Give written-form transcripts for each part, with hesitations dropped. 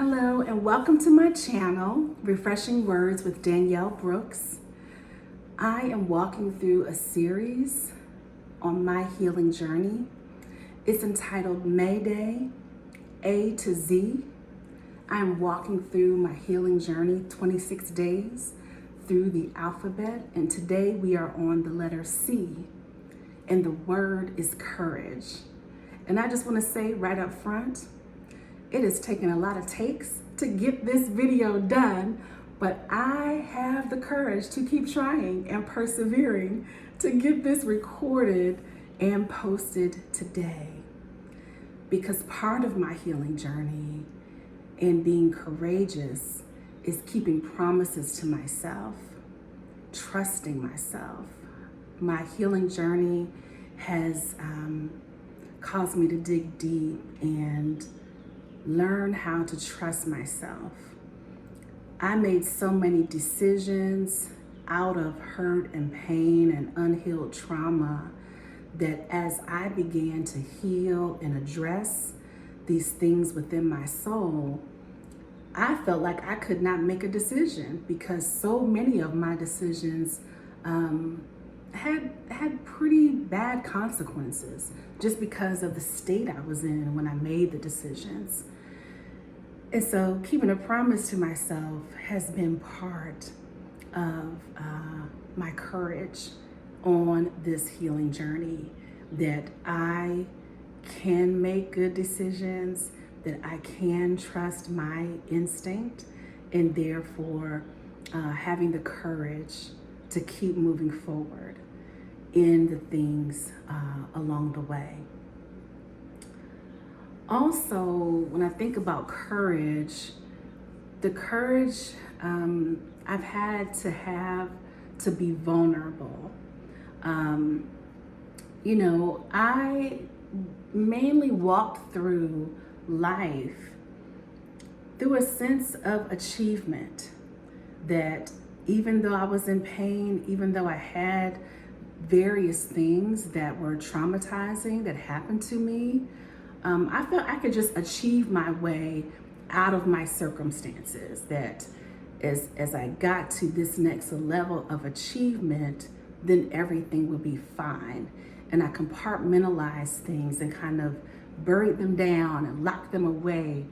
Hello and welcome to my channel, Refreshing Words with Danielle Brooks. I am walking through a series on my healing journey. It's entitled MayDay, A to Z. I'm walking through my healing journey, 26 days through the alphabet, and today we are on the letter C, and the word is courage. And I just want to say right up front, it has taken a lot of takes to get this video done, but I have the courage to keep trying and persevering to get this recorded and posted today. Because part of my healing journey and being courageous is keeping promises to myself, trusting myself. My healing journey has caused me to dig deep and learn how to trust myself. I made so many decisions out of hurt and pain and unhealed trauma that as I began to heal and address these things within my soul, I felt like I could not make a decision because so many of my decisions had pretty bad consequences just because of the state I was in when I made the decisions. And so keeping a promise to myself has been part of my courage on this healing journey, that I can make good decisions, that I can trust my instinct, and therefore having the courage to keep moving forward in the things along the way. Also, when I think about courage, the courage I've had to be vulnerable. I mainly walked through life through a sense of achievement, that even though I was in pain, even though I had various things that were traumatizing that happened to me, I felt I could just achieve my way out of my circumstances, that as I got to this next level of achievement, then everything would be fine. And I compartmentalized things and kind of buried them down and locked them away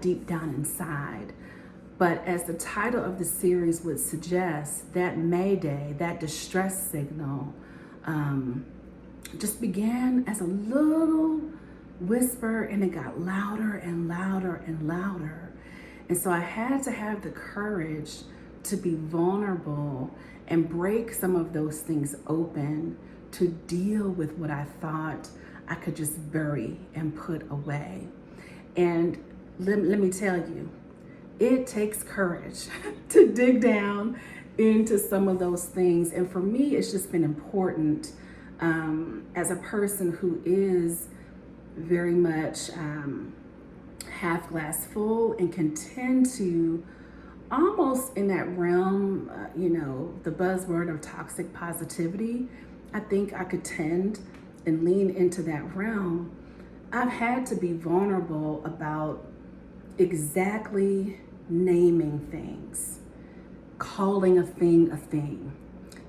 deep down inside. But as the title of the series would suggest, that MayDay, that distress signal, just began as a little whisper, and it got louder and louder and louder. And so I had to have the courage to be vulnerable and break some of those things open to deal with what I thought I could just bury and put away. And let me tell you, it takes courage to dig down into some of those things. And for me, it's just been important as a person who is very much half glass full and can tend to almost in that realm, the buzzword of toxic positivity. I think I could tend and lean into that realm. I've had to be vulnerable about exactly naming things, calling a thing,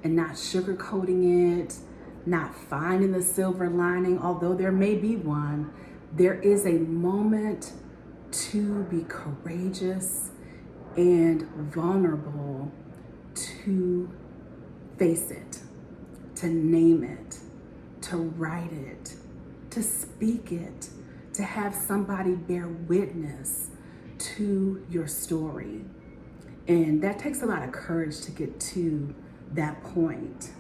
and not sugarcoating it, not finding the silver lining, although there may be one. There is a moment to be courageous and vulnerable, to face it, to name it, to write it, to speak it, to have somebody bear witness to your story. And that takes a lot of courage to get to that point.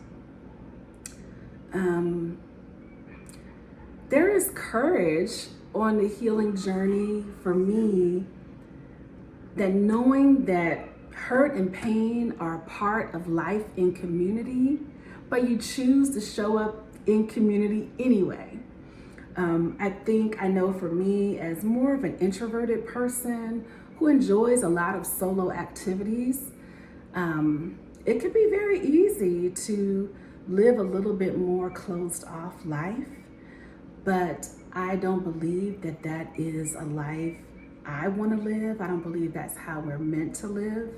There is courage on the healing journey for me, that knowing that hurt and pain are part of life in community, but you choose to show up in community anyway. I know for me, as more of an introverted person who enjoys a lot of solo activities, it can be very easy to live a little bit more closed off life, but I don't believe that that is a life I want to live. I don't believe that's how we're meant to live.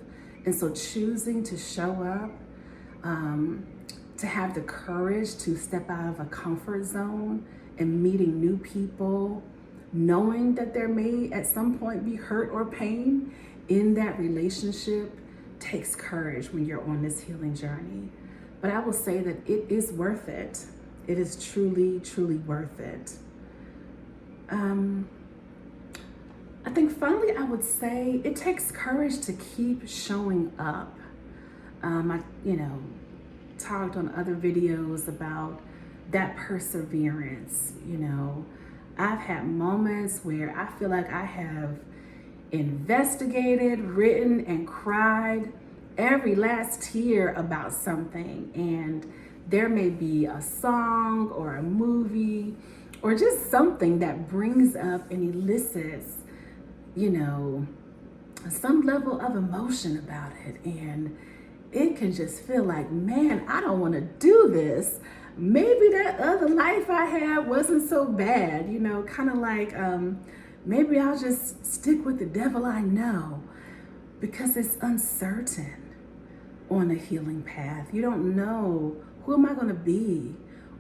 And so choosing to show up, to have the courage to step out of a comfort zone and meeting new people, knowing that there may at some point be hurt or pain in that relationship, takes courage when you're on this healing journey. But I will say that it is worth it. It is truly, truly worth it. I think finally I would say it takes courage to keep showing up. I talked on other videos about that perseverance. I've had moments where I feel like I have investigated, written, and cried every last tear about something. And there may be a song or a movie or just something that brings up and elicits, some level of emotion about it. And it can just feel like, man, I don't want to do this. Maybe that other life I had wasn't so bad, kind of like, maybe I'll just stick with the devil I know, because it's uncertain on the healing path. You don't know, who am I going to be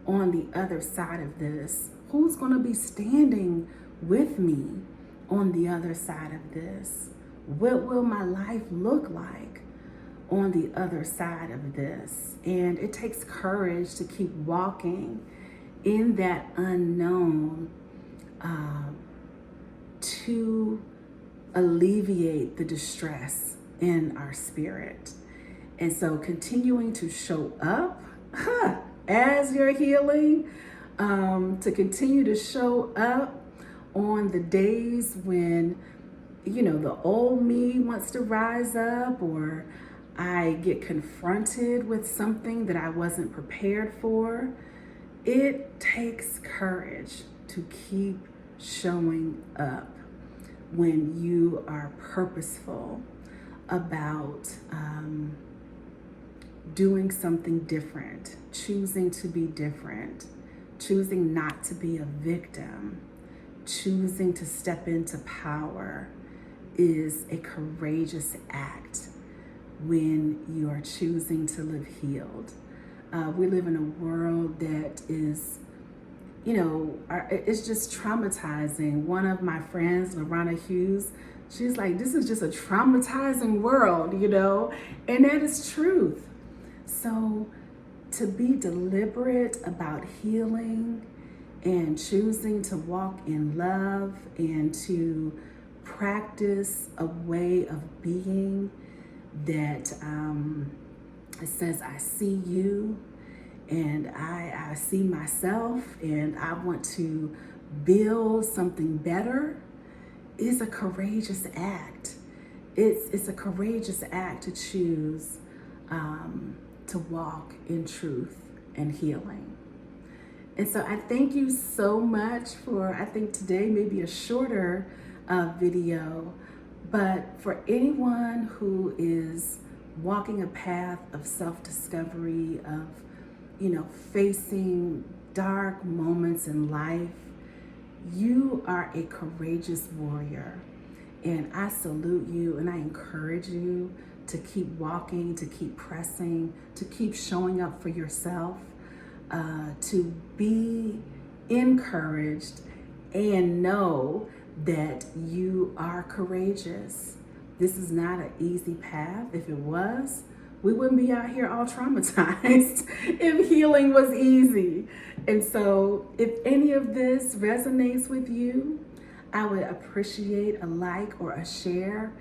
on the other side of this? Who's going to be standing with me on the other side of this? What will my life look like on the other side of this? And it takes courage to keep walking in that unknown, to alleviate the distress in our spirit. And so continuing to show up as you're healing, to continue to show up on the days when, the old me wants to rise up, or I get confronted with something that I wasn't prepared for. It takes courage to keep showing up when you are purposeful about doing something different, choosing to be different, choosing not to be a victim, choosing to step into power is a courageous act when you are choosing to live healed. We live in a world that is, it's just traumatizing. One of my friends, Lorana Hughes, she's like, this is just a traumatizing world, and that is truth. So to be deliberate about healing and choosing to walk in love and to practice a way of being that it says, I see you and I see myself and I want to build something better, is a courageous act. It's a courageous act to choose to walk in truth and healing. And so I thank you so much for, I think today may be a shorter video, but for anyone who is walking a path of self-discovery, of, facing dark moments in life, you are a courageous warrior. And I salute you and I encourage you to keep walking, to keep pressing, to keep showing up for yourself, to be encouraged and know that you are courageous. This is not an easy path. If it was, we wouldn't be out here all traumatized if healing was easy. And so if any of this resonates with you, I would appreciate a like or a share.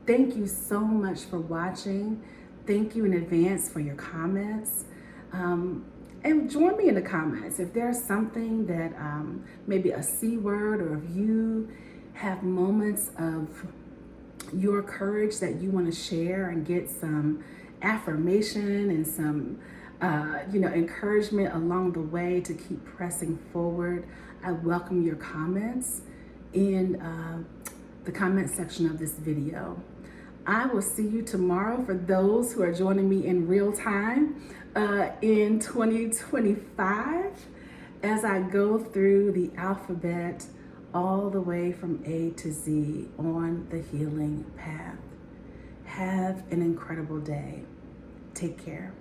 Thank you so much for watching. Thank you in advance for your comments. And join me in the comments if there's something that maybe a C word, or if you have moments of your courage that you want to share and get some affirmation and some encouragement along the way to keep pressing forward. I welcome your comments in the comment section of this video. I will see you tomorrow for those who are joining me in real time in 2025 as I go through the alphabet all the way from A to Z on the healing path. Have an incredible day. Take care.